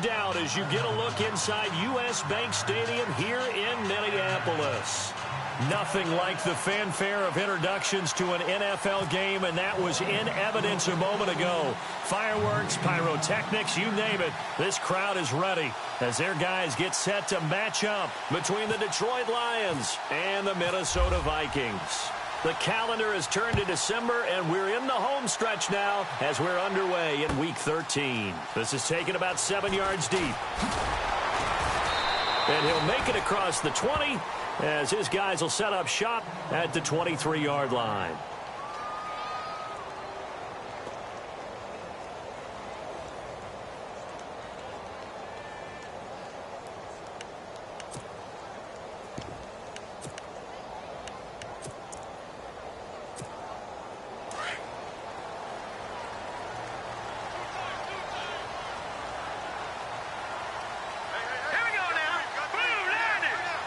doubt as you get a look inside U.S. Bank Stadium here in Minneapolis. Nothing like the fanfare of introductions to an NFL game, and that was in evidence a moment ago. Fireworks, pyrotechnics, you name it. This crowd is ready as their guys get set to match up between the Detroit Lions and the Minnesota Vikings. The calendar has turned to December, and we're in the home stretch now as we're underway in Week 13. This is taken about 7 yards deep. And he'll make it across the 20 as his guys will set up shop at the 23-yard line.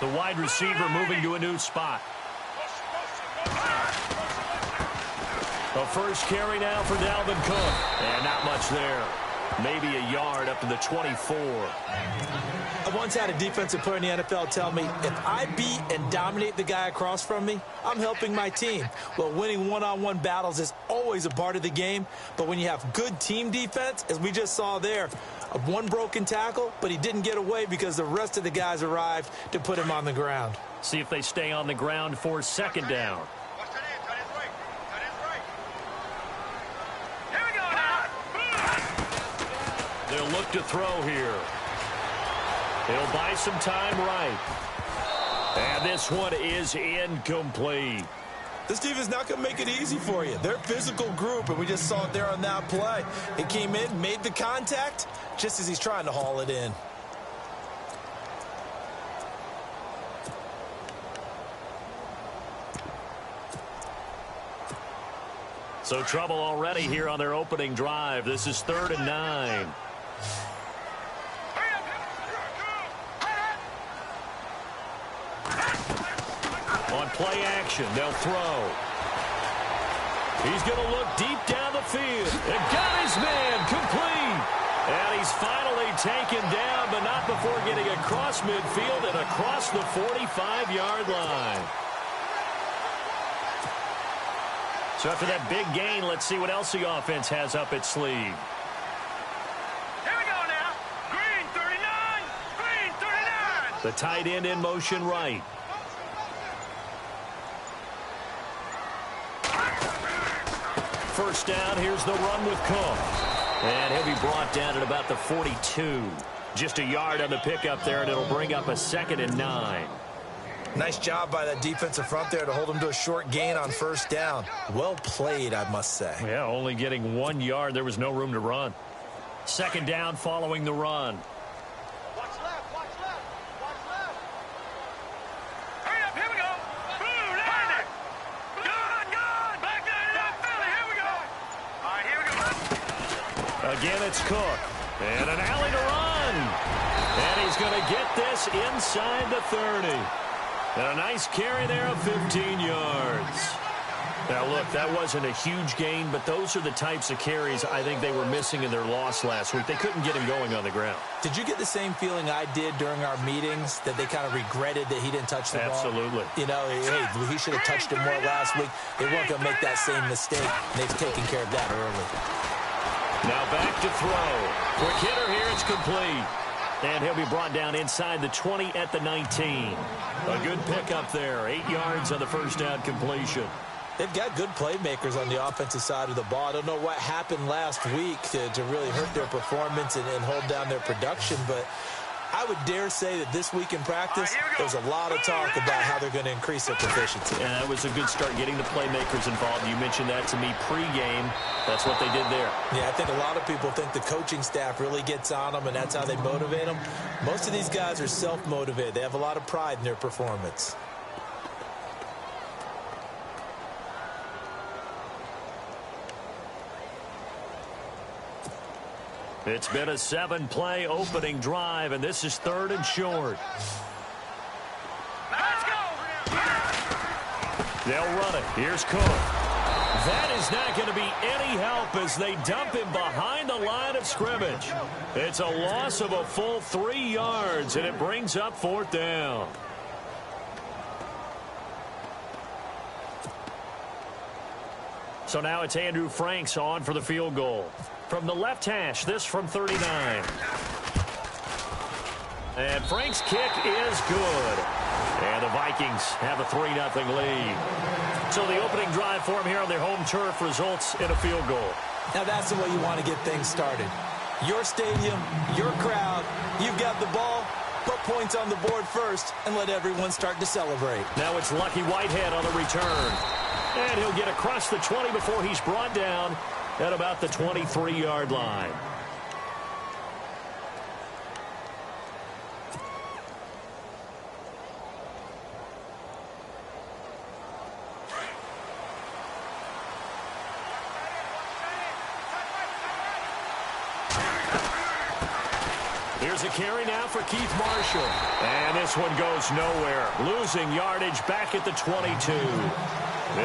The wide receiver moving to a new spot. The first carry now for Dalvin Cook. And not much there. Maybe a yard up to the 24. I once had a defensive player in the NFL tell me, if I beat and dominate the guy across from me, I'm helping my team. Well, winning one-on-one battles is always a part of the game, but when you have good team defense, as we just saw there, one broken tackle, but he didn't get away because the rest of the guys arrived to put him on the ground. See if they stay on the ground for second down. They'll look to throw here. He'll buy some time right. And this one is incomplete. This team is not going to make it easy for you. They're a physical group, and we just saw it there on that play. It came in, made the contact, just as he's trying to haul it in. So trouble already here on their opening drive. This is 3rd and 9. On play action, they'll throw. He's going to look deep down the field. And got his man complete. And he's finally taken down, but not before getting across midfield and across the 45-yard line. So after that big gain, let's see what else the offense has up its sleeve. Here we go now. Green 39. Green 39. The tight end in motion right. First down, here's the run with Cook. And he'll be brought down at about the 42. Just a yard on the pickup there, and it'll bring up a 2nd and 9. Nice job by that defensive front there to hold him to a short gain on first down. Well played, I must say. Yeah, only getting 1 yard. There was no room to run. Second down following the run. Watch left. Watch left. Watch left. Hurry up. Here we go. Boom. Down there. Good. Back there to that fella. Here we go. All right, here we go. Again, it's Cook. And an alley to run. And he's going to get this inside the 30. And a nice carry there of 15 yards. Now, look, that wasn't a huge gain, but those are the types of carries I think they were missing in their loss last week. They couldn't get him going on the ground. Did you get the same feeling I did during our meetings, that they kind of regretted that he didn't touch the ball? Absolutely. You know, hey, he should have touched it more last week. They weren't going to make that same mistake, and they've taken care of that early. Now back to throw. Quick hitter here, it's complete. And he'll be brought down inside the 20 at the 19. A good pickup there. 8 yards on the first down completion. They've got good playmakers on the offensive side of the ball. I don't know what happened last week to really hurt their performance and hold down their production, but I would dare say that this week in practice, there's a lot of talk about how they're going to increase their proficiency. And that was a good start, getting the playmakers involved. You mentioned that to me pregame. That's what they did there. Yeah, I think a lot of people think the coaching staff really gets on them, and that's how they motivate them. Most of these guys are self-motivated. They have a lot of pride in their performance. It's been a 7-play opening drive, and this is 3rd and short. Let's go. They'll run it. Here's Cook. That is not going to be any help as they dump him behind the line of scrimmage. It's a loss of a full 3 yards, and it brings up 4th down. So now it's Andrew Franks on for the field goal. From the left hash, this from 39. And Franks' kick is good. And the Vikings have a 3-0 lead. So the opening drive for them here on their home turf results in a field goal. Now that's the way you want to get things started. Your stadium, your crowd, you've got the ball, put points on the board first, and let everyone start to celebrate. Now it's Lucky Whitehead on the return. And he'll get across the 20 before he's brought down at about the 23-yard line. Here's a carry now for Keith Marshall. And this one goes nowhere. Losing yardage back at the 22.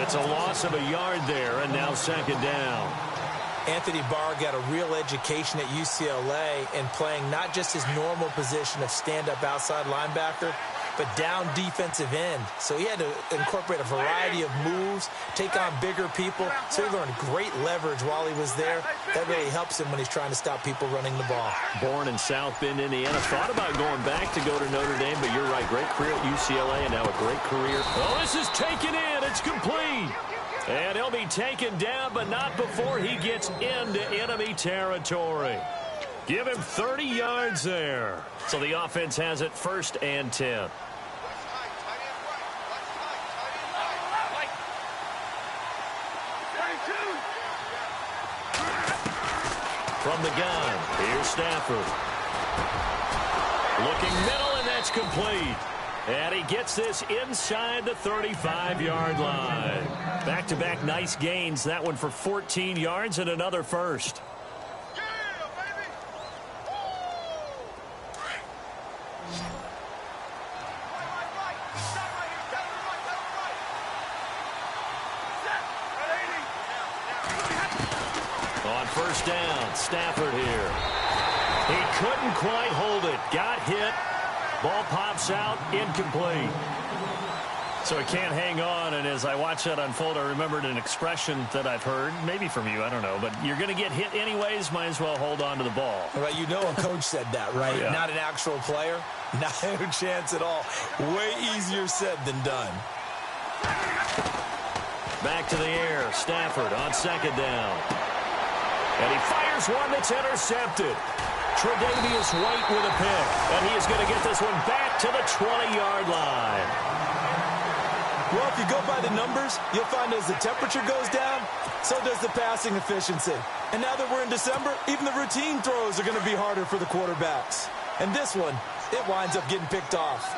It's a loss of a yard there, and now 2nd down. Anthony Barr got a real education at UCLA in playing not just his normal position of stand-up outside linebacker, but down defensive end. So he had to incorporate a variety of moves, take on bigger people. So he learned great leverage while he was there. That really helps him when he's trying to stop people running the ball. Born in South Bend, Indiana. Thought about going back to go to Notre Dame, but you're right. Great career at UCLA and now a great career. Oh, this is taken in. It's complete. And he'll be taken down, but not before he gets into enemy territory. Give him 30 yards there. So the offense has it 1st and 10. From the gun, here's Stafford. Looking middle, and that's complete. And he gets this inside the 35-yard line. Back-to-back nice gains. That one for 14 yards and another first. On 1st down, Stafford here. He couldn't quite hold it. Got hit. Ball pops out, incomplete. So he can't hang on, and as I watch that unfold, I remembered an expression that I've heard, maybe from you, I don't know, but you're going to get hit anyways, might as well hold on to the ball. Well, you know a coach said that, right? Yeah. Not an actual player. Not a chance at all. Way easier said than done. Back to the air, Stafford on 2nd down. And he fires one that's intercepted. Tre'Davious White with a pick. And he is going to get this one back to the 20-yard line. Well, if you go by the numbers, you'll find as the temperature goes down, so does the passing efficiency. And now that we're in December, even the routine throws are going to be harder for the quarterbacks. And this one, it winds up getting picked off.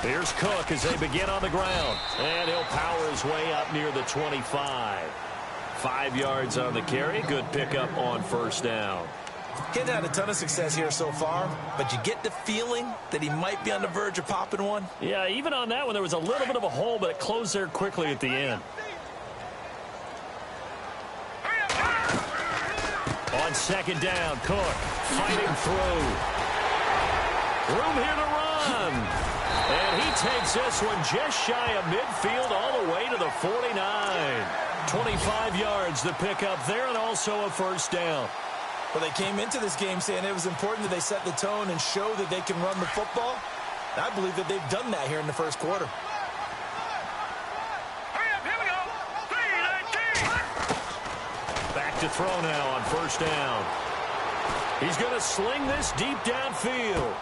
Here's Cook as they begin on the ground. And he'll power his way up near the 25. 5 yards on the carry. Good pickup on 1st down. He hasn't had a ton of success here so far, but you get the feeling that he might be on the verge of popping one. Yeah, even on that one, there was a little bit of a hole, but it closed there quickly at the end. On 2nd down, Cook fighting through. Room here to run. And he takes this one just shy of midfield all the way to the 49. 25 yards the pickup there, and also a 1st down. Well, they came into this game saying it was important that they set the tone and show that they can run the football. I believe that they've done that here in the 1st quarter. Here we go. 3-19. Back to throw now on 1st down. He's going to sling this deep downfield.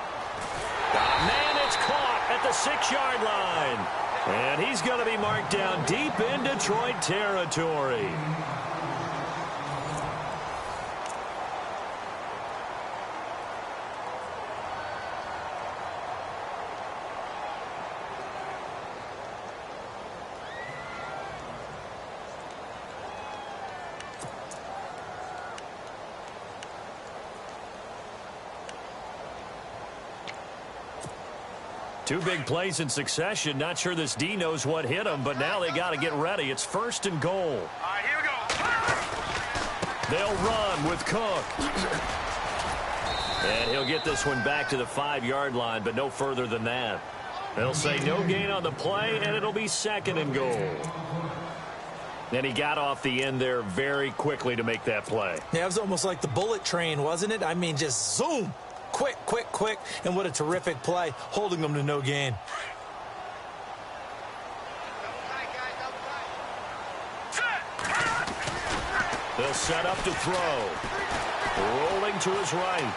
Man, it's caught at the 6-yard line. And he's going to be marked down deep in Detroit territory. Two big plays in succession. Not sure this D knows what hit him, but now they got to get ready. It's 1st and goal. All right, here we go. They'll run with Cook. And he'll get this one back to the 5-yard line, but no further than that. They'll say no gain on the play, and it'll be 2nd and goal. And he got off the end there very quickly to make that play. Yeah, it was almost like the bullet train, wasn't it? I mean, just zoom. Quick, quick, quick. And what a terrific play, holding them to no gain. They'll set up to throw. Rolling to his right.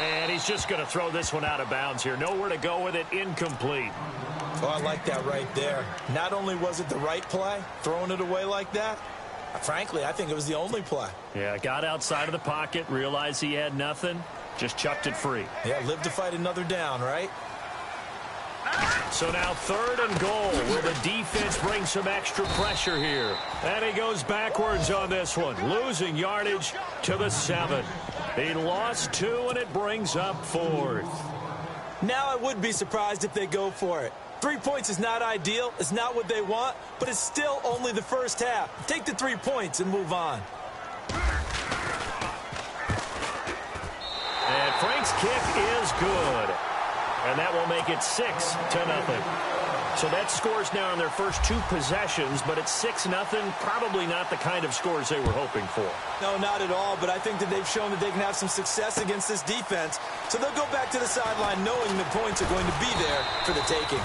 And he's just going to throw this one out of bounds here. Nowhere to go with it. Incomplete. Oh, I like that right there. Not only was it the right play, throwing it away like that, frankly, I think it was the only play. Yeah, got outside of the pocket, realized he had nothing, just chucked it free. Yeah, live to fight another down, right? So now 3rd and goal. Will the defense bring some extra pressure here? And he goes backwards on this one, losing yardage to the 7. He lost 2, and it brings up 4th. Now I would be surprised if they go for it. 3 points is not ideal. It's not what they want, but it's still only the first half. Take the 3 points and move on. And Frank's kick is good. And that will make it 6-0. So that scores now in their first 2 possessions, but it's 6-0. Probably not the kind of scores they were hoping for. No, not at all, but I think that they've shown that they can have some success against this defense. So they'll go back to the sideline knowing the points are going to be there for the taking.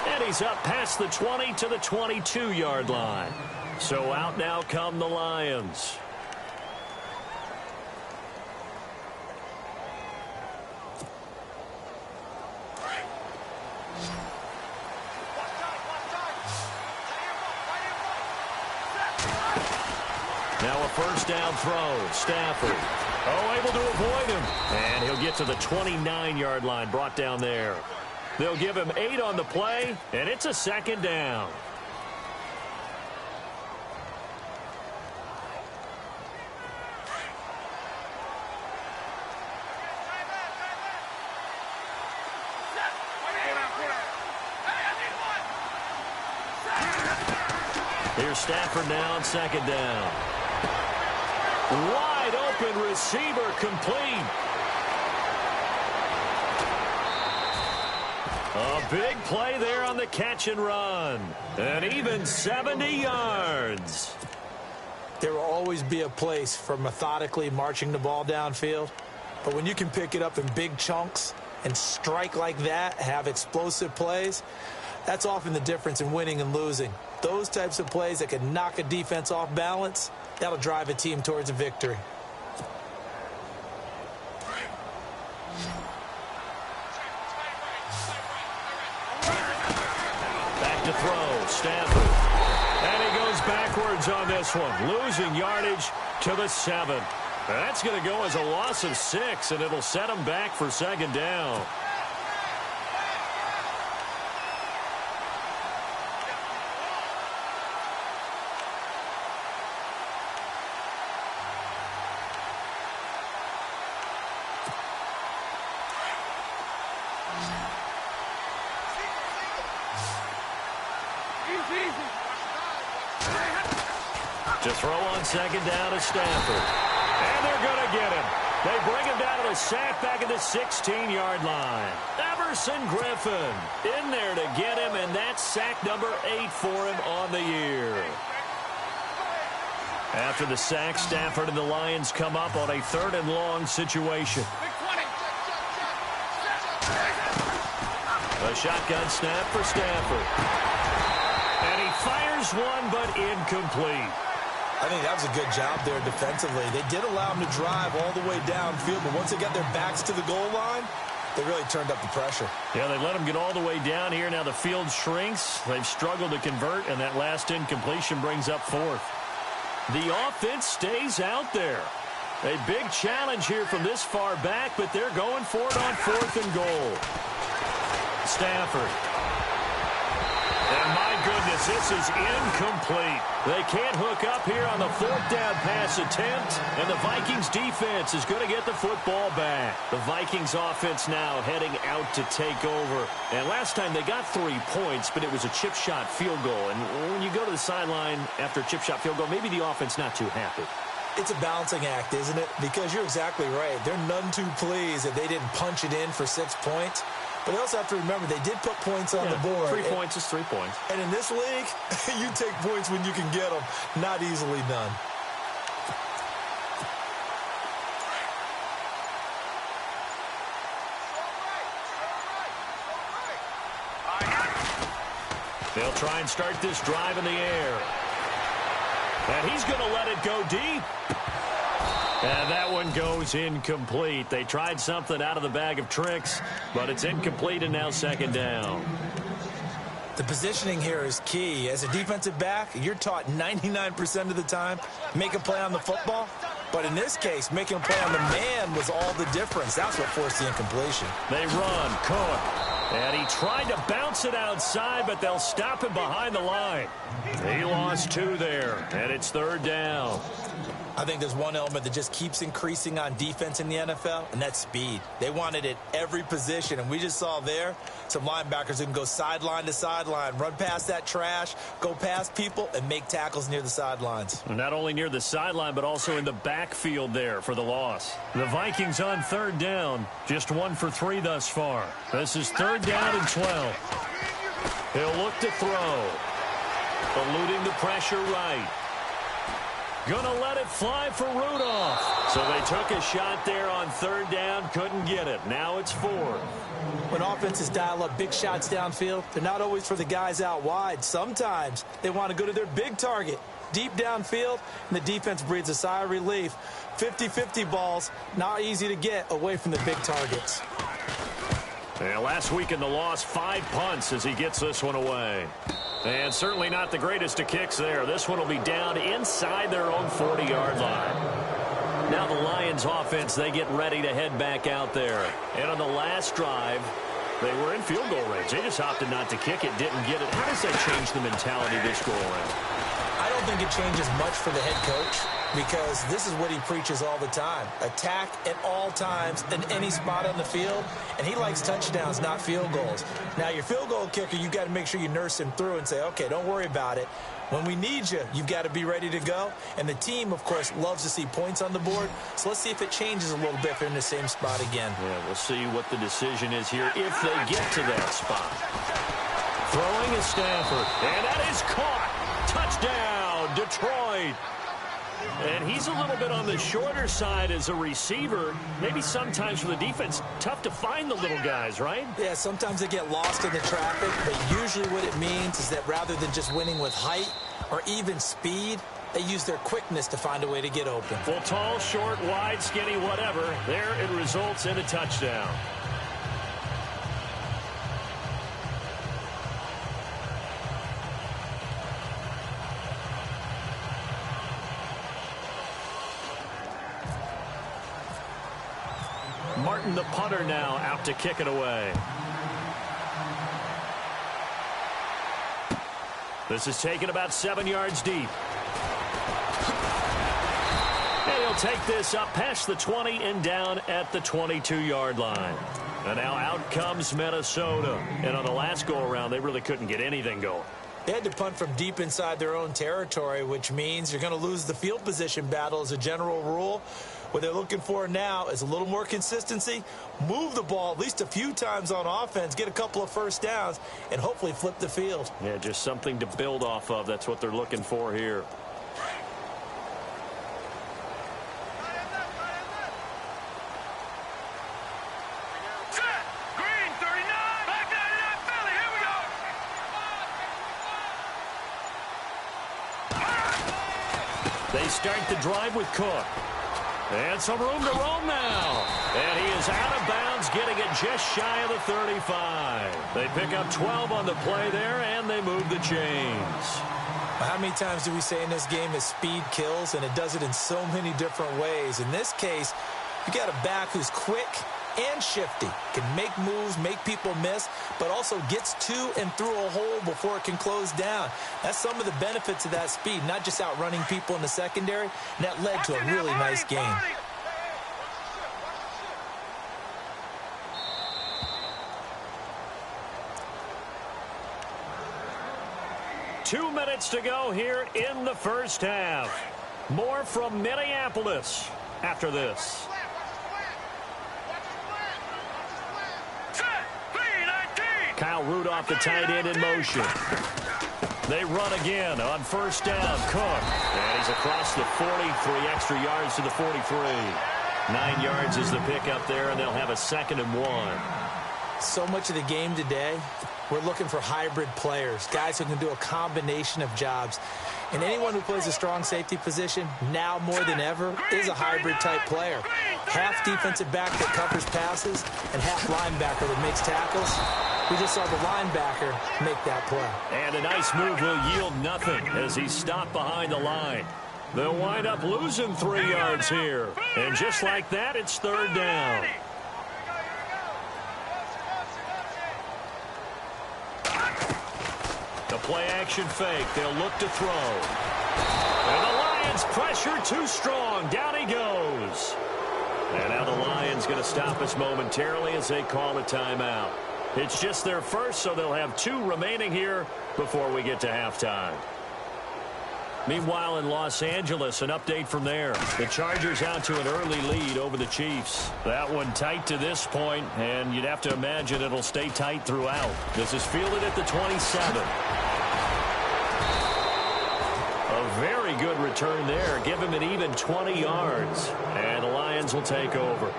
And he's up past the 20 to the 22-yard line. So out now come the Lions. Now a 1st down throw. Stafford. Oh, able to avoid him. And he'll get to the 29-yard line, brought down there. They'll give him 8 on the play, and it's a 2nd down. Here's Stafford now on 2nd down. Wide open receiver, complete. A big play there on the catch and run. And even 70 yards. There will always be a place for methodically marching the ball downfield. But when you can pick it up in big chunks and strike like that, have explosive plays, that's often the difference in winning and losing. Those types of plays that can knock a defense off balance, that'll drive a team towards a victory. Back to throw, Stafford. And he goes backwards on this one, losing yardage to the 7. That's going to go as a loss of 6, and it'll set him back for 2nd down. To throw on 2nd down to Stafford. And they're going to get him. They bring him down to the sack back at the 16-yard line. Everson Griffin in there to get him, and that's sack number 8 for him on the year. After the sack, Stafford and the Lions come up on a 3rd and long situation. A shotgun snap for Stafford. And he fires one, but incomplete. I think that was a good job there defensively. They did allow them to drive all the way downfield, but once they got their backs to the goal line, they really turned up the pressure. Yeah, they let them get all the way down here. Now the field shrinks. They've struggled to convert, and that last incompletion brings up 4th. The offense stays out there. A big challenge here from this far back, but they're going for it on 4th and goal. Stafford. And my goodness. goodness, this is incomplete. They can't hook up here on the fourth down pass attempt, and the Vikings defense is going to get the football back. The Vikings offense now heading out to take over. And last time they got 3 points, but it was a chip shot field goal. And when you go to the sideline after a chip shot field goal, maybe the offense not too happy. It's a balancing act, isn't it? Because you're exactly right. They're none too pleased that they didn't punch it in for 6 points. But they also have to remember they did put points on the board. 3 points is 3 points. And in this league, you take points when you can get them. Not easily done. They'll try and start this drive in the air. And he's going to let it go deep. And that one goes incomplete. They tried something out of the bag of tricks, but it's incomplete and now second down. The positioning here is key. As a defensive back, you're taught 99% of the time, make a play on the football. But in this case, making a play on the man was all the difference. That's what forced the incompletion. They run, Cook. And he tried to bounce it outside, but they'll stop him behind the line. He lost 2 there, and it's third down. I think there's one element that just keeps increasing on defense in the NFL, and that's speed. They want it at every position, and we just saw there some linebackers who can go sideline to sideline, run past that trash, go past people, and make tackles near the sidelines. Not only near the sideline, but also in the backfield there for the loss. The Vikings on third down, just 1 for 3 thus far. This is third down and 12. He'll look to throw. Eluding the pressure right. Gonna let it fly for Rudolph. So they took a shot there on third down, couldn't get it. Now it's 4. When offenses dial up big shots downfield, they're not always for the guys out wide. Sometimes they want to go to their big target, deep downfield, and the defense breathes a sigh of relief. 50-50 balls, not easy to get away from the big targets. Yeah, last week in the loss, 5 punts as he gets this one away. And certainly not the greatest of kicks there. This one will be down inside their own 40-yard line. Now the Lions offense, they get ready to head back out there. And on the last drive, they were in field goal range. They just opted not to kick it, didn't get it. How does that change the mentality this go around? I don't think it changes much for the head coach, because this is what he preaches all the time. Attack at all times in any spot on the field, and he likes touchdowns, not field goals. Now, your field goal kicker, you've got to make sure you nurse him through and say, okay, don't worry about it. When we need you, you've got to be ready to go. And the team, of course, loves to see points on the board. So let's see if it changes a little bit if they're in the same spot again. Yeah, we'll see what the decision is here if they get to that spot. Throwing is Stafford, and that is caught. Touchdown, Detroit. And he's a little bit on the shorter side as a receiver. Maybe sometimes for the defense, tough to find the little guys, right? Yeah, sometimes they get lost in the traffic, but usually what it means is that rather than just winning with height or even speed, they use their quickness to find a way to get open. Well, tall, short, wide, skinny, whatever, there it results in a touchdown. Martin, the punter, now out to kick it away. This is taken about 7 yards deep. And he'll take this up past the 20 and down at the 22-yard line. And now out comes Minnesota. And on the last go-around, they really couldn't get anything going. They had to punt from deep inside their own territory, which means you're going to lose the field position battle as a general rule. What they're looking for now is a little more consistency, move the ball at least a few times on offense, get a couple of first downs, and hopefully flip the field. Yeah, just something to build off of. That's what they're looking for here. Green, 39. Back 99, Philly. Here we go. They start the drive with Cook. And some room to roam now. And he is out of bounds, getting it just shy of the 35. They pick up 12 on the play there, and they move the chains. How many times do we say in this game is speed kills, and it does it in so many different ways. In this case, you got a back who's quick, and shifty. Can make moves, make people miss, but also gets to and through a hole before it can close down. That's some of the benefits of that speed, not just outrunning people in the secondary, and that led to a really nice game. 2 minutes to go here in the first half. More from Minneapolis after this. Kyle Rudolph, the tight end, in motion. They run again on first down. Cook. And he's across the 40, 3 extra yards to the 43. 9 yards is the pickup there, and they'll have a 2nd and 1. So much of the game today, we're looking for hybrid players, guys who can do a combination of jobs. And anyone who plays a strong safety position, now more than ever, is a hybrid-type player. Half defensive back that covers passes and half linebacker that makes tackles. We just saw the linebacker make that play. And a nice move will yield nothing as he's stopped behind the line. They'll wind up losing 3 yards here. And just like that, it's 3rd down. The play-action fake. They'll look to throw. And the Lions pressure too strong. Down he goes. And now the Lions going to stop us momentarily as they call a timeout. It's just their first, so they'll have 2 remaining here before we get to halftime. Meanwhile, in Los Angeles, an update from there. The Chargers out to an early lead over the Chiefs. That one tight to this point, and you'd have to imagine it'll stay tight throughout. This is fielded at the 27. A very good return there. Give him an even 20 yards, and the Lions will take over.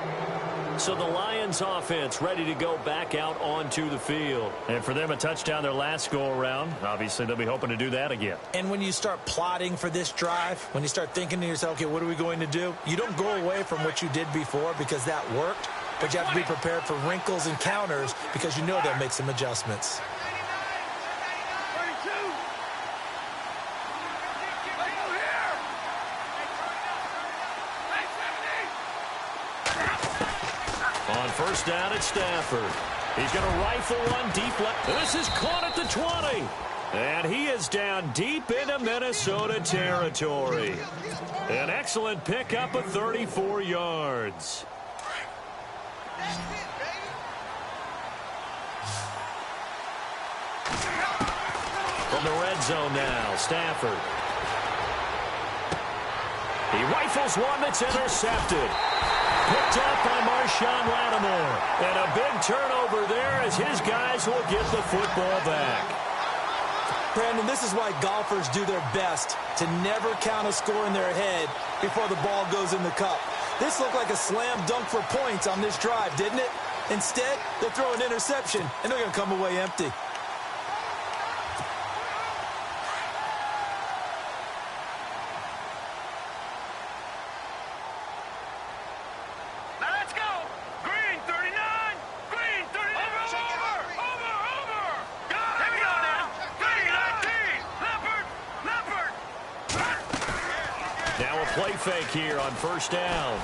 So the Lions offense ready to go back out onto the field. And for them, a touchdown their last go-around. Obviously, they'll be hoping to do that again. And when you start plotting for this drive, when you start thinking to yourself, okay, what are we going to do? You don't go away from what you did before because that worked, but you have to be prepared for wrinkles and counters because you know they'll make some adjustments. On first down at Stafford. He's going to rifle one deep left. This is caught at the 20. And he is down deep into Minnesota territory. An excellent pickup of 34 yards. From the red zone now, Stafford. He rifles one that's intercepted. Picked up by Marshawn Lattimore. And a big turnover there as his guys will get the football back. Brandon, this is why golfers do their best to never count a score in their head before the ball goes in the cup. This looked like a slam dunk for points on this drive, didn't it? Instead, they throw an interception, and they're going to come away empty. Play fake here on first down.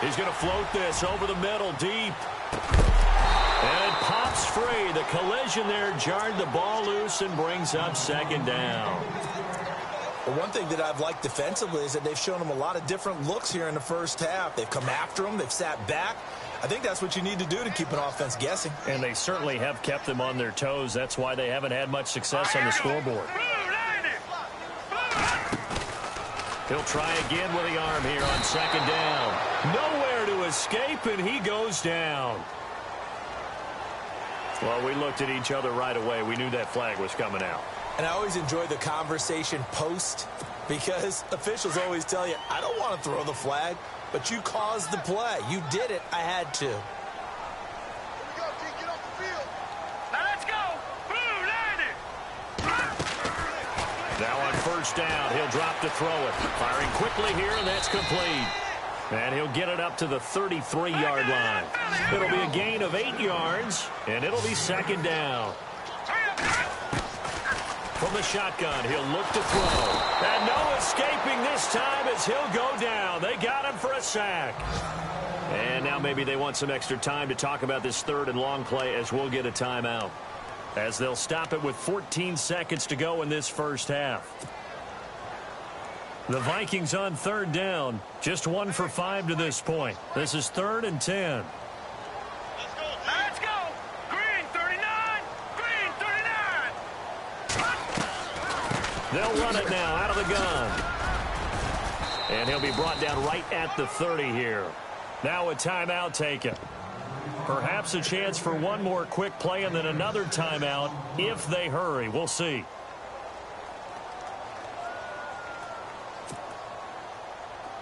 He's going to float this over the middle deep. And it pops free. The collision there jarred the ball loose and brings up second down. Well, one thing that I've liked defensively is that they've shown them a lot of different looks here in the first half. They've come after them. They've sat back. I think that's what you need to do to keep an offense guessing. And they certainly have kept them on their toes. That's why they haven't had much success on the scoreboard. He'll try again with the arm here on second down. Nowhere to escape, and he goes down. Well, we looked at each other right away. We knew that flag was coming out. And I always enjoy the conversation post because officials always tell you, I don't want to throw the flag, but you caused the play. You did it. I had to. Now on first down, he'll drop to throw it. Firing quickly here, and that's complete. And he'll get it up to the 33-yard line. It'll be a gain of 8 yards, and it'll be second down. From the shotgun, he'll look to throw. And no escaping this time as he'll go down. They got him for a sack. And now maybe they want some extra time to talk about this third and long play as we'll get a timeout. As they'll stop it with 14 seconds to go in this first half. The Vikings on third down. Just 1 for 5 to this point. This is 3rd and 10. Let's go. Green 39. Green 39. They'll run it now out of the gun. And he'll be brought down right at the 30 here. Now a timeout taken. Perhaps a chance for one more quick play and then another timeout if they hurry. We'll see.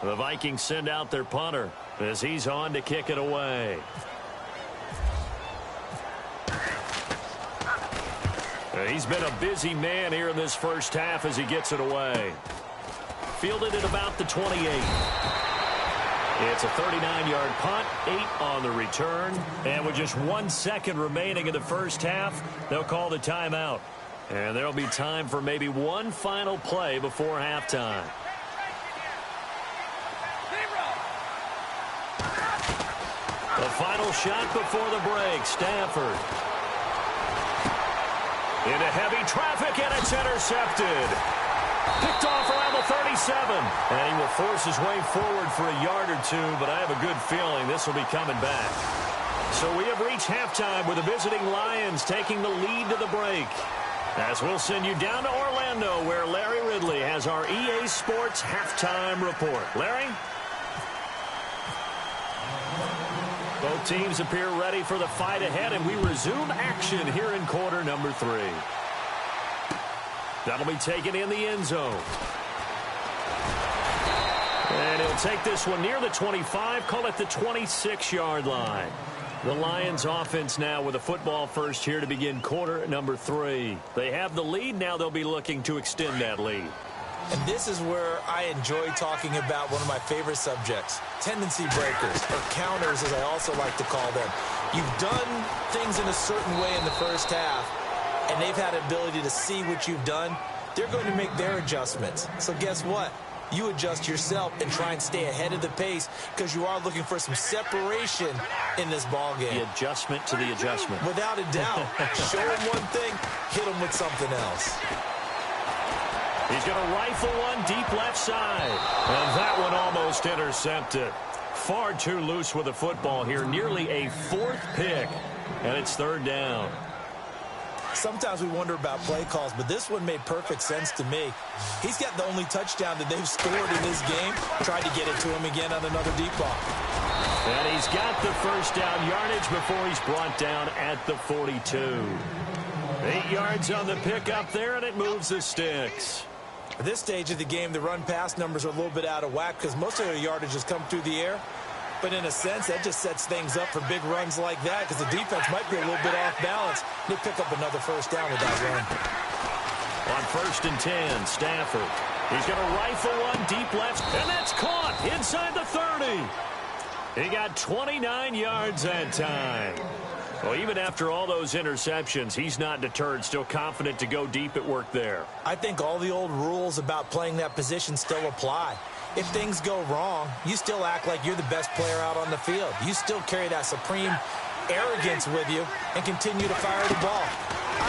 The Vikings send out their punter as he's on to kick it away. He's been a busy man here in this first half as he gets it away. Fielded at about the 28. It's a 39-yard punt, 8 on the return. And with just 1 second remaining in the first half, they'll call the timeout. And there'll be time for maybe one final play before halftime. The final shot before the break, Stafford. Into heavy traffic, and it's intercepted. Picked off around the 37. And he will force his way forward for a yard or two, but I have a good feeling this will be coming back. So we have reached halftime with the visiting Lions taking the lead to the break. As we'll send you down to Orlando, where Larry Ridley has our EA Sports halftime report. Larry? Both teams appear ready for the fight ahead, and we resume action here in quarter number 3. That'll be taken in the end zone. And he'll take this one near the 25, call it the 26-yard line. The Lions offense now with a football first here to begin quarter number 3. They have the lead. Now they'll be looking to extend that lead. And this is where I enjoy talking about one of my favorite subjects, tendency breakers, or counters as I also like to call them. You've done things in a certain way in the first half, and they've had the ability to see what you've done. They're going to make their adjustments. So guess what? You adjust yourself and try and stay ahead of the pace because you are looking for some separation in this ball game. The adjustment to the adjustment. Without a doubt. Show them one thing, hit them with something else. He's going to rifle one deep left side. And that one almost intercepted. Far too loose with the football here. Nearly a 4th pick. And it's 3rd down. Sometimes we wonder about play calls, but this one made perfect sense to me. He's got the only touchdown that they've scored in this game. Tried to get it to him again on another deep ball. And he's got the first down yardage before he's brought down at the 42. 8 yards on the pickup there, and it moves the sticks. At this stage of the game, the run-pass numbers are a little bit out of whack because most of their yardage has come through the air. But in a sense, that just sets things up for big runs like that because the defense might be a little bit off balance. They pick up another first down with that run. On 1st and 10, Stafford. He's going to rifle one deep left, and that's caught inside the 30. He got 29 yards that time. Well, even after all those interceptions, he's not deterred, still confident to go deep at work there. I think all the old rules about playing that position still apply. If things go wrong, you still act like you're the best player out on the field. You still carry that supreme arrogance with you and continue to fire the ball.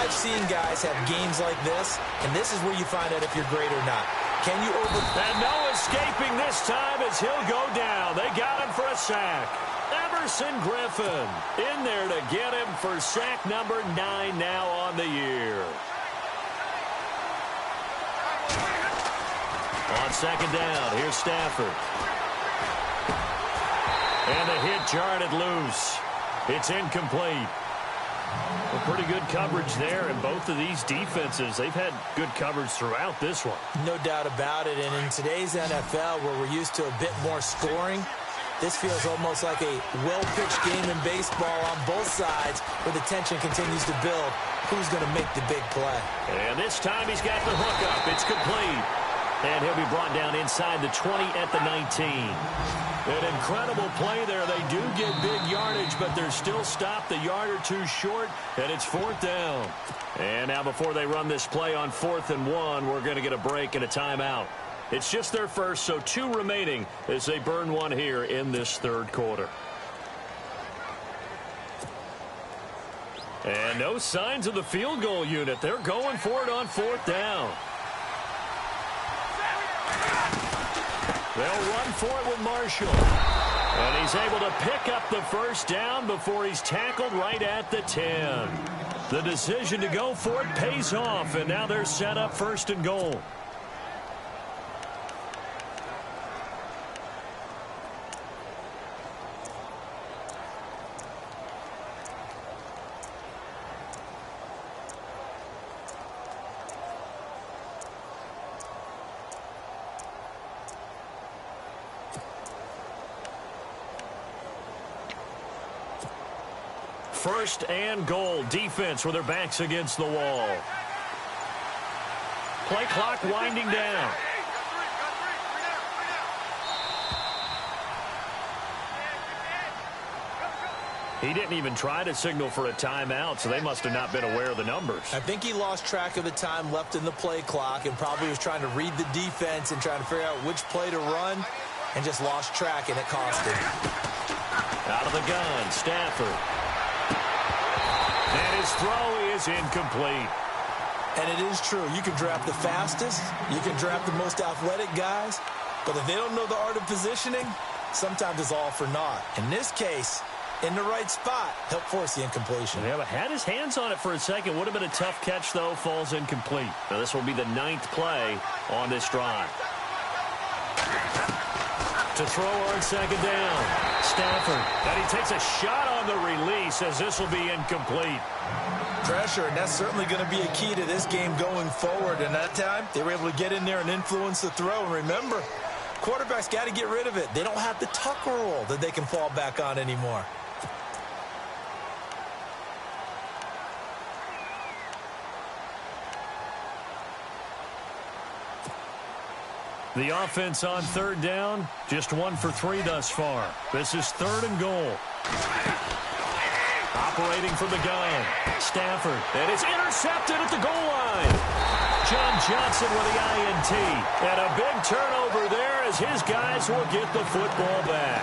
I've seen guys have games like this, and this is where you find out if you're great or not. Can you And no escaping this time as he'll go down. They got him for a sack. Emerson Griffin in there to get him for sack number 9 now on the year. On 2nd down, here's Stafford. And the hit jarred it loose. It's incomplete. Well, pretty good coverage there, and both of these defenses, they've had good coverage throughout this one. No doubt about it, and in today's NFL, where we're used to a bit more scoring, this feels almost like a well-pitched game in baseball on both sides where the tension continues to build. Who's going to make the big play? And this time he's got the hookup. It's complete. And he'll be brought down inside the 20 at the 19. An incredible play there. They do get big yardage, but they're still stopped a yard or two short, and it's 4th down. And now before they run this play on 4th and 1, we're going to get a break and a timeout. It's just their first, so 2 remaining as they burn one here in this 3rd quarter. And no signs of the field goal unit. They're going for it on 4th down. They'll run for it with Marshall. And he's able to pick up the first down before he's tackled right at the 10. The decision to go for it pays off, and now they're set up 1st and goal. First and goal. Defense with their backs against the wall. Play clock winding down. He didn't even try to signal for a timeout, so they must have not been aware of the numbers. I think he lost track of the time left in the play clock and probably was trying to read the defense and trying to figure out which play to run and just lost track, and it cost him. Out of the gun, Stafford. And his throw is incomplete. And it is true. You can draft the fastest. You can draft the most athletic guys. But if they don't know the art of positioning, sometimes it's all for naught. In this case, in the right spot, help force the incompletion. Yeah, but had his hands on it for a second. Would have been a tough catch, though. Falls incomplete. Now, this will be the 9th play on this drive. To throw on 2nd down. Stafford. And he takes a shot on the release as this will be incomplete. Pressure, and that's certainly going to be a key to this game going forward. And that time, they were able to get in there and influence the throw. And remember, quarterbacks got to get rid of it. They don't have the tuck rule that they can fall back on anymore. The offense on 3rd down, just 1 for 3 thus far. This is 3rd and goal. Operating from the gun, Stafford, and it's intercepted at the goal line. John Johnson with the INT, and a big turnover there as his guys will get the football back.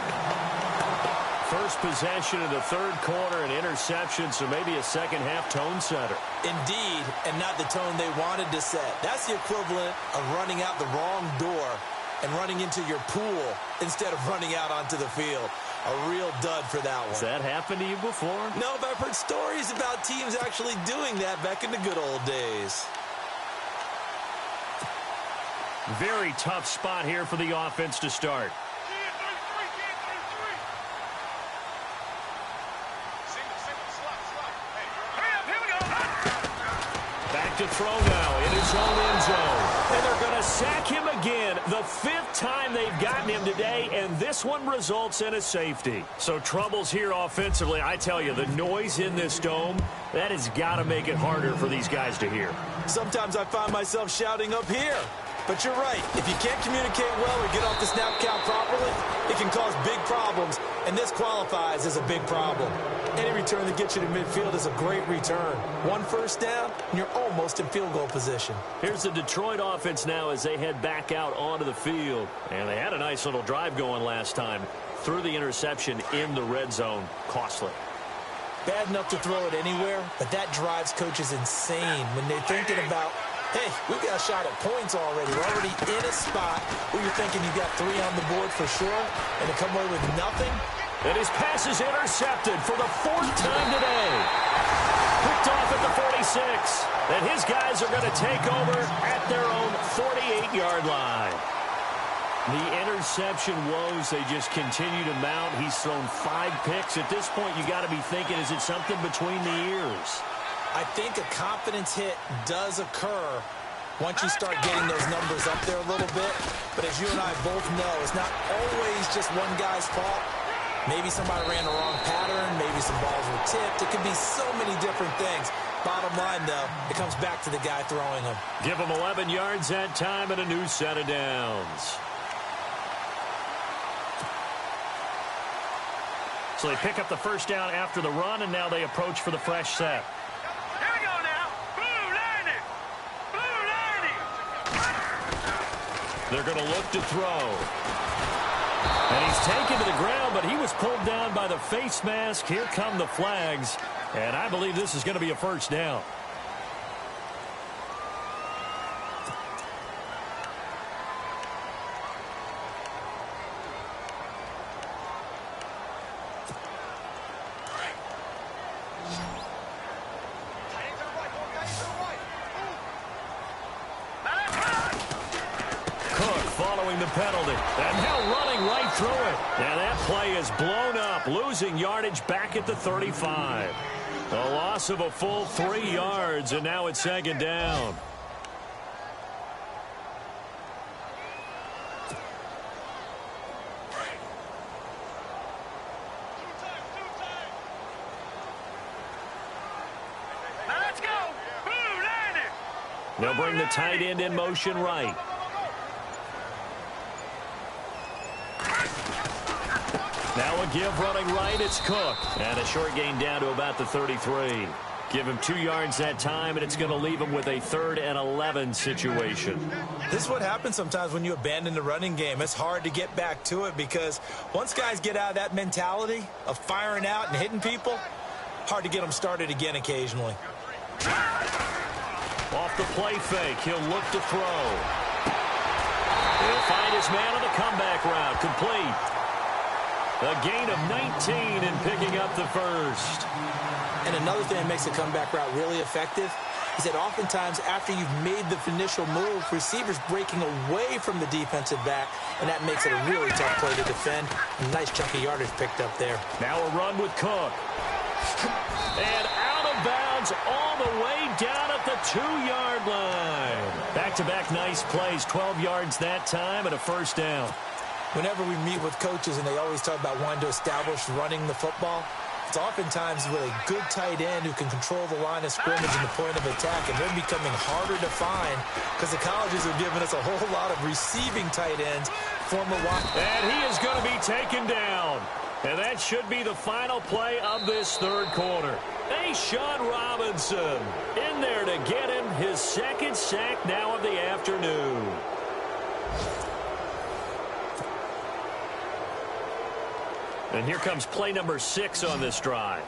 First possession of the 3rd quarter, an interception, so maybe a second-half tone setter. Indeed, and not the tone they wanted to set. That's the equivalent of running out the wrong door and running into your pool instead of running out onto the field. A real dud for that one. Has that happened to you before? No, but I've heard stories about teams actually doing that back in the good old days. Very tough spot here for the offense to start. Back to throw now in his own end zone. And they're going to sack him again. The 5th time they've gotten him today, and this one results in a safety. So troubles here offensively. I tell you, the noise in this dome, that has got to make it harder for these guys to hear. Sometimes I find myself shouting up here. But you're right. If you can't communicate well or get off the snap count properly, it can cause big problems, and this qualifies as a big problem. Any return that gets you to midfield is a great return. 1 first down, and you're almost in field goal position. Here's the Detroit offense now as they head back out onto the field. And they had a nice little drive going last time. Threw the interception in the red zone. Costly. Bad enough to throw it anywhere, but that drives coaches insane when they're thinking about, hey, we've got a shot at points already. We're already in a spot where you're thinking you've got 3 on the board for sure, and to come away with nothing. And his pass is intercepted for the 4th time today. Picked off at the 46. And his guys are going to take over at their own 48-yard line. The interception woes, they just continue to mount. He's thrown 5 picks. At this point, you got to be thinking, is it something between the ears? I think a confidence hit does occur once you start getting those numbers up there a little bit. But as you and I both know, it's not always just one guy's fault. Maybe somebody ran the wrong pattern. Maybe some balls were tipped. It could be so many different things. Bottom line, though, it comes back to the guy throwing them. Give him 11 yards that time and a new set of downs. So they pick up the first down after the run, and now they approach for the fresh set. Here we go now. Blue landing. Blue landing. They're going to look to throw. And he's taken to the ground, but he was pulled down by the face mask. Here come the flags. And I believe this is going to be a first down. The penalty, and now running right through it. And that play is blown up, losing yardage back at the 35. A loss of a full 3 yards, and now it's second down. Now let's go. Boom, landed. They'll bring the tight end in motion right. Now a give running right, it's Cook. And a short gain down to about the 33. Give him 2 yards that time, and it's going to leave him with a 3rd and 11 situation. This is what happens sometimes when you abandon the running game. It's hard to get back to it because once guys get out of that mentality of firing out and hitting people, hard to get them started again occasionally. Off the play fake, he'll look to throw. He'll find his man on the comeback route, complete. A gain of 19 and picking up the first. And another thing that makes the comeback route really effective is that oftentimes after you've made the initial move, receivers breaking away from the defensive back, and that makes it a really tough play to defend. A nice chunk of yardage picked up there. Now a run with Cook. And out of bounds all the way down at the 2-yard line. Back-to-back nice plays, 12 yards that time and a first down. Whenever we meet with coaches and they always talk about wanting to establish running the football, it's oftentimes with a good tight end who can control the line of scrimmage and the point of attack, and they're becoming harder to find because the colleges are giving us a whole lot of receiving tight ends. And he is going to be taken down. And that should be the final play of this 3rd quarter. Sean Robinson in there to get him his 2nd sack now of the afternoon. And here comes play number 6 on this drive.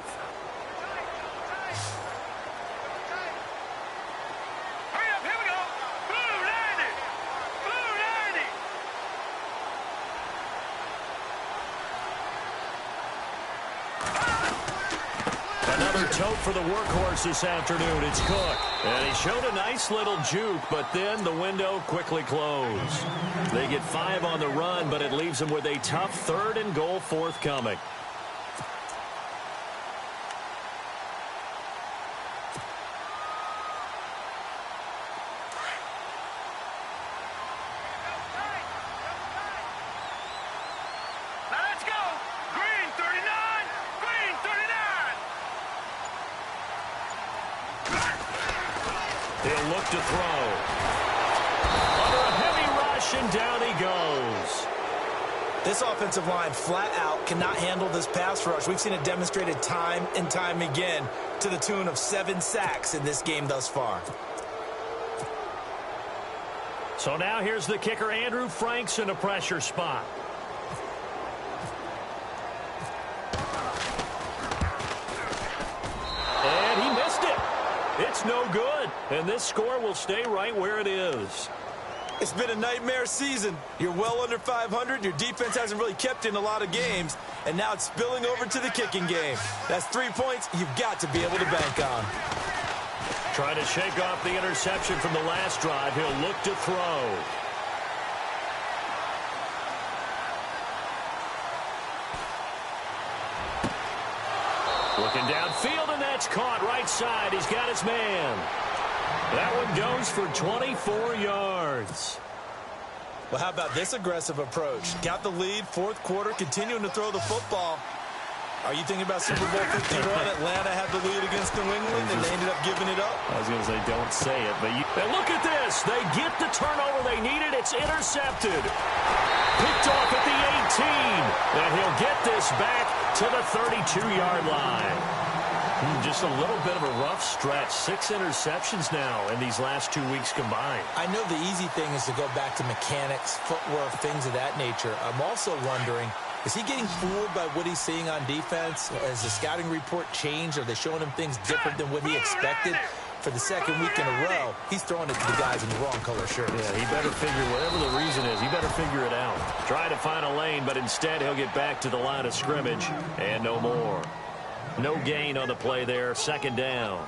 Hurry up, here we go. Blue landed. Blue landed. Another tote for the workhorse this afternoon. It's Cook. And he showed a nice little juke, but then the window quickly closed. They get 5 on the run, but it leaves them with a tough 3rd and goal forthcoming. Now let's go. Green 39. Green 39. He'll look to throw. Under a heavy rush, and down he goes. This offensive line flat out cannot handle this pass rush. We've seen it demonstrated time and time again to the tune of 7 sacks in this game thus far. So now here's the kicker, Andrew Franks, in a pressure spot. And he missed it. It's no good. And this score will stay right where it is. It's been a nightmare season. You're well under 500. Your defense hasn't really kept in a lot of games. And now it's spilling over to the kicking game. That's 3 points you've got to be able to bank on. Trying to shake off the interception from the last drive. He'll look to throw. Looking downfield, and that's caught right side. He's got his man. That one goes for 24 yards. Well, how about this aggressive approach? Got the lead, 4th quarter, continuing to throw the football. Are you thinking about Super Bowl 50 run? Atlanta had the lead against New England, and they ended up giving it up. I was going to say, don't say it, but and look at this. They get the turnover they needed. It's intercepted. Picked off at the 18. And he'll get this back to the 32-yard line. Just a little bit of a rough stretch. 6 interceptions now in these last 2 weeks combined. I know the easy thing is to go back to mechanics, footwork, things of that nature. I'm also wondering, Is he getting fooled by what he's seeing on defense? Has the scouting report changed? Are they showing him things different than what he expected? For the second week in a row, he's throwing it to the guys in the wrong color shirts. Yeah, he better figure, whatever the reason is, he better figure it out. Try to find a lane, but instead he'll get back to the line of scrimmage and no more. No gain on the play there, second down.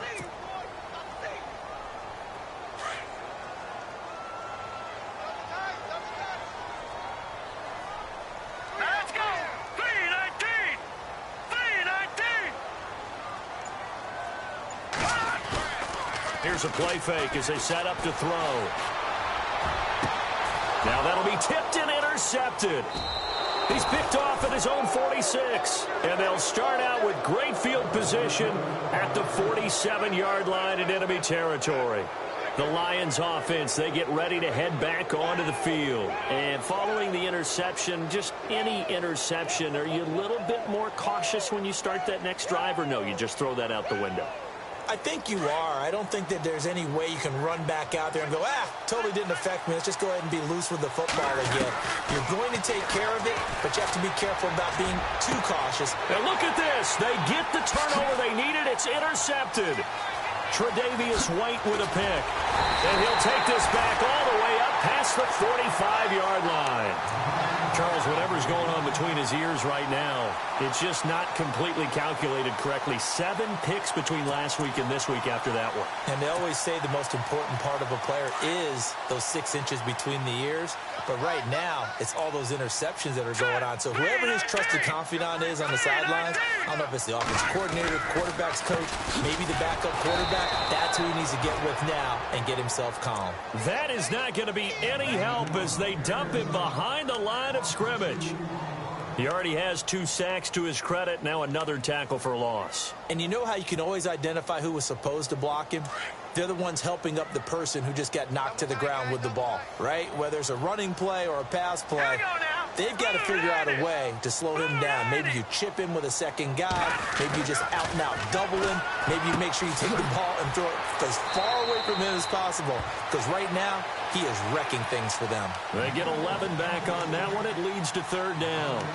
Let's go! 319! 319! Here's a play fake as they set up to throw. Now that'll be tipped and intercepted. He's picked off at his own 46. And they'll start out with great field position at the 47-yard line in enemy territory. The Lions offense, they get ready to head back onto the field. And following the interception, just any interception, are you a little bit more cautious when you start that next drive, or no, you just throw that out the window? I think you are. I don't think that there's any way you can run back out there and go, totally didn't affect me. Let's just go ahead and be loose with the football again. You're going to take care of it, but you have to be careful about being too cautious. And look at this. They get the turnover they needed. It's intercepted. Tre'Davious White with a pick. And he'll take this back all the way up past the 45-yard line. Charles, whatever's going on between his ears right now, it's just not completely calculated correctly. 7 picks between last week and this week after that one. And they always say the most important part of a player is those 6 inches between the ears. But right now, it's all those interceptions that are going on. So whoever his trusted confidant is on the sidelines, I don't know if it's the offensive coordinator, quarterback's coach, maybe the backup quarterback, that's who he needs to get with now and get himself calm. That is not going to be any help as they dump it behind the line of scrimmage. He already has 2 sacks to his credit. Now another tackle for loss. And you know how you can always identify who was supposed to block him? They're the ones helping up the person who just got knocked to the ground with the ball, right? Whether it's a running play or a pass play, they've got to figure out a way to slow him down. Maybe you chip him with a second guy. Maybe you just out and out double him. Maybe you make sure you take the ball and throw it as far away from him as possible. Because right now, he is wrecking things for them. They get 11 back on that one. It leads to third down.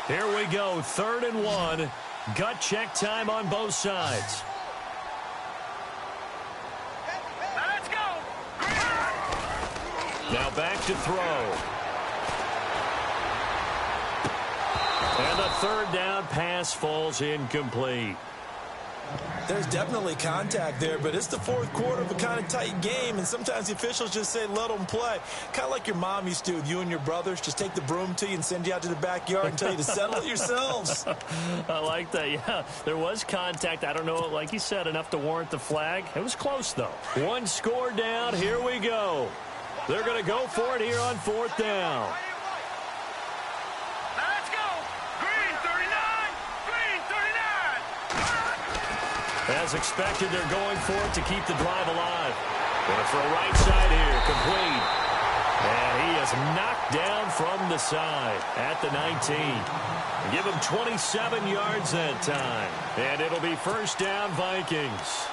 Here we go, 3rd and 1. Gut check time on both sides. Let's go! Now back to throw. And the 3rd down pass falls incomplete. There's definitely contact there, but it's the 4th quarter of a kind of tight game, and sometimes the officials just say, let them play. Kind of like your mom used to with you and your brothers. Just take the broom to you and send you out to the backyard and tell you to settle it yourselves. I like that, yeah. There was contact. I don't know, like you said, enough to warrant the flag. It was close, though. 1 score down. Here we go. They're going to go for it here on 4th down. As expected, they're going for it to keep the drive alive. Going for a right side here, complete. And he is knocked down from the side at the 19. Give him 27 yards that time. And it'll be 1st down, Vikings.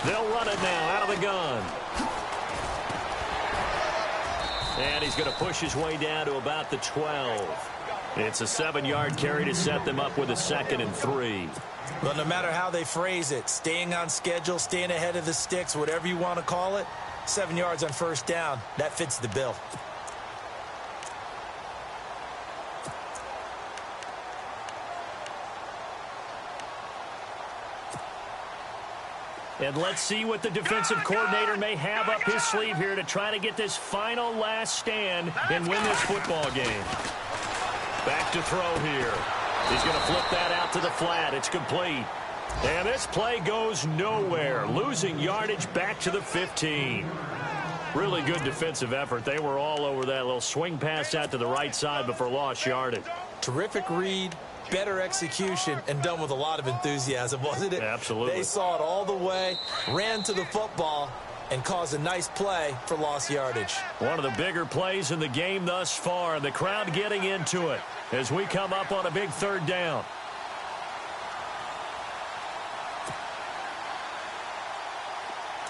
They'll run it now out of the gun. And he's going to push his way down to about the 12. It's a 7-yard carry to set them up with a 2nd and 3. Well, no matter how they phrase it, staying on schedule, staying ahead of the sticks, whatever you want to call it, 7 yards on 1st down, that fits the bill. And let's see what the defensive coordinator may have up his sleeve here to try to get this final last stand and win this football game. Back to throw here. He's going to flip that out to the flat. It's complete. And this play goes nowhere, losing yardage back to the 15. Really good defensive effort. They were all over that little swing pass out to the right side before lost yardage. Terrific read, better execution, and done with a lot of enthusiasm, wasn't it? Absolutely. They saw it all the way, ran to the football, and caused a nice play for lost yardage. One of the bigger plays in the game thus far, and the crowd getting into it as we come up on a big third down.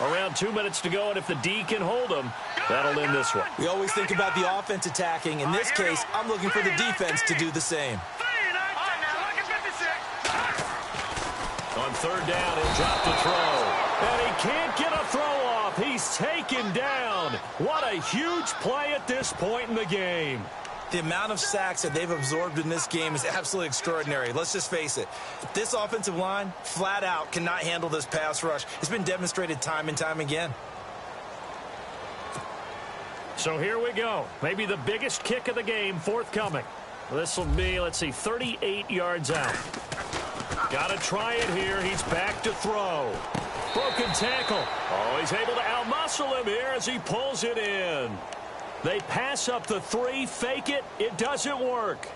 Around 2 minutes to go, and if the D can hold them, that'll end this one. We always think about the offense attacking. In this case, I'm looking for the defense to do the same. On third down, he'll drop to throw. And he can't get a throw off. He's taken down. What a huge play at this point in the game. The amount of sacks that they've absorbed in this game is absolutely extraordinary. Let's just face it. This offensive line, flat out, cannot handle this pass rush. It's been demonstrated time and time again. So here we go. Maybe the biggest kick of the game forthcoming. This will be, let's see, 38 yards out. Got to try it here. He's back to throw. Broken tackle. Oh, he's able to outmuscle him here as he pulls it in. They pass up the 3, fake it. It doesn't work.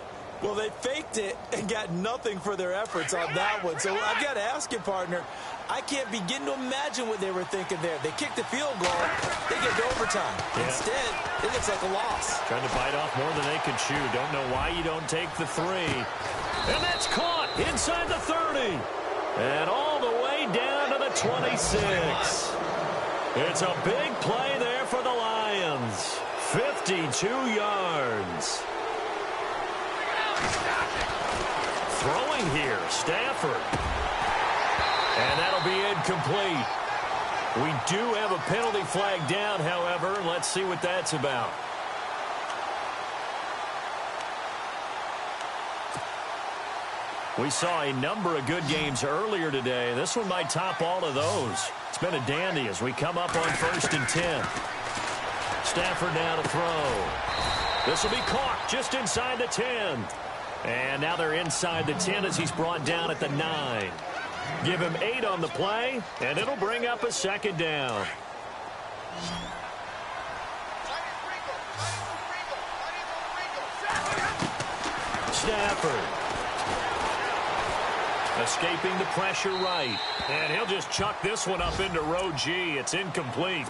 Well, they faked it and got nothing for their efforts on that one. So I've got to ask you, partner, I can't begin to imagine what they were thinking there. They kicked the field goal. They get to overtime. Yeah. Instead, it looks like a loss. Trying to bite off more than they can chew. Don't know why you don't take the 3. And that's caught inside the 30. And all the way down to the 26. It's a big play there for the Lions. 52 yards. Throwing here, Stafford. And that'll be incomplete. We do have a penalty flag down, however. Let's see what that's about. We saw a number of good games earlier today. This one might top all of those. It's been a dandy as we come up on 1st and 10. Stafford now to throw. This will be caught just inside the 10. And now they're inside the 10 as he's brought down at the 9. Give him 8 on the play, and it'll bring up a second down. Stafford. Escaping the pressure right. And he'll just chuck this one up into row G. It's incomplete.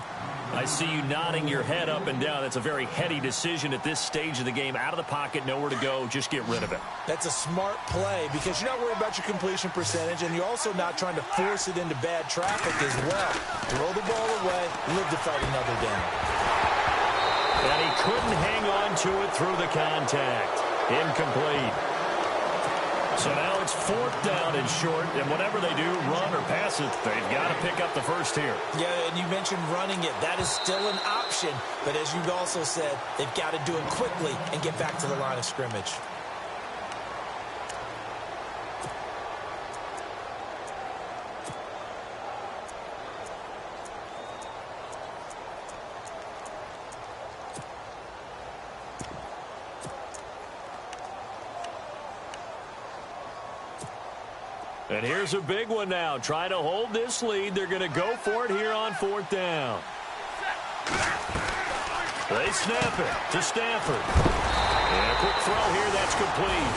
I see you nodding your head up and down. That's a very heady decision at this stage of the game. Out of the pocket, nowhere to go. Just get rid of it. That's a smart play because you're not worried about your completion percentage, and you're also not trying to force it into bad traffic as well. Throw the ball away, live to fight another down. And he couldn't hang on to it through the contact. Incomplete. So now it's 4th down and short, and whatever they do, run or pass it, they've got to pick up the first here. Yeah, and you mentioned running it. That is still an option, but as you've also said, they've got to do it quickly and get back to the line of scrimmage. And here's a big one now. Try to hold this lead. They're going to go for it here on 4th down. They snap it to Stafford. And a quick throw here. That's complete.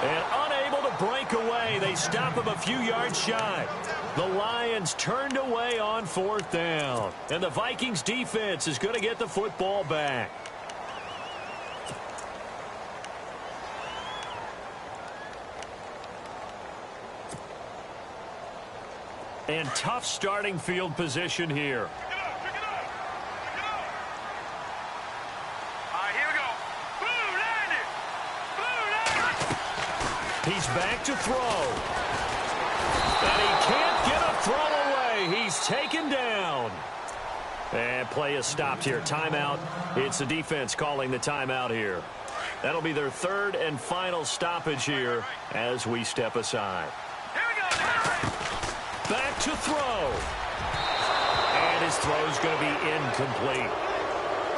And unable to break away. They stop him a few yards shy. The Lions turned away on 4th down. And the Vikings defense is going to get the football back. And tough starting field position here. He's back to throw. And he can't get a throw away. He's taken down. And play is stopped here. Timeout. It's the defense calling the timeout here. That'll be their 3rd and final stoppage here as we step aside. Back to throw. And his throw's going to be incomplete.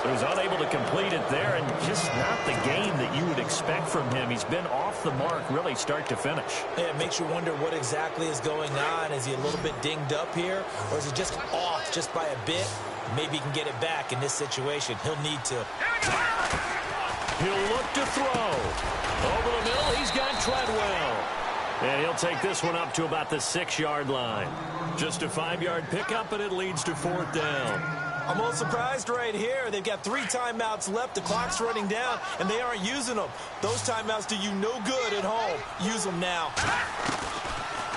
So he's unable to complete it there, and just not the game that you would expect from him. He's been off the mark really start to finish. Yeah, it makes you wonder what exactly is going on. Is he a little bit dinged up here, or is he just off just by a bit? Maybe he can get it back in this situation. He'll need to. He'll look to throw. Over the middle, he's got Treadwell. And he'll take this one up to about the 6-yard line. Just a 5-yard pickup, and it leads to 4th down. I'm a little surprised right here. They've got 3 timeouts left. The clock's running down, and they aren't using them. Those timeouts do you no good at home. Use them now.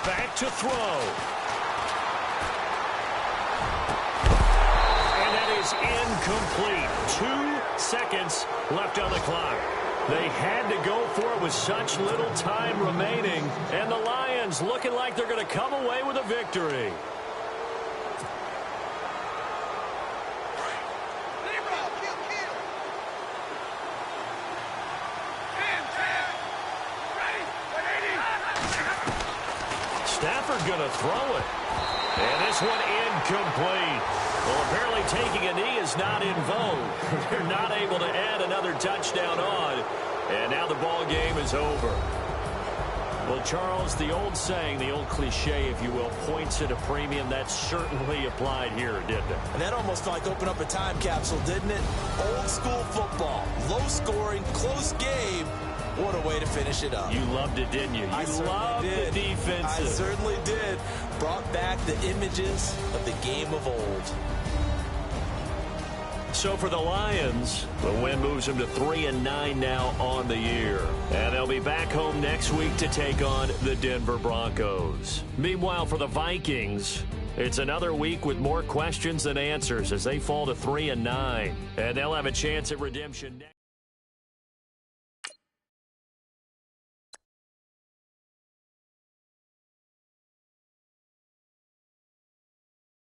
Back to throw. And that is incomplete. 2 seconds left on the clock. They had to go for it with such little time remaining, and the Lions looking like they're going to come away with a victory. Stafford going to throw it. And this one incomplete. Well, apparently taking a knee is not in vogue. They're not able to add another touchdown on. And now the ball game is over. Well, Charles, the old saying, the old cliche, if you will, points at a premium, that certainly applied here, didn't it? And that almost like opened up a time capsule, didn't it? Old school football. Low scoring, close game. What a way to finish it up. You loved it, didn't you? You loved the defensive. I certainly did. Brought back the images of the game of old. So for the Lions, the win moves them to 3-9 now on the year. And they'll be back home next week to take on the Denver Broncos. Meanwhile, for the Vikings, it's another week with more questions than answers as they fall to 3-9. And they'll have a chance at redemption next.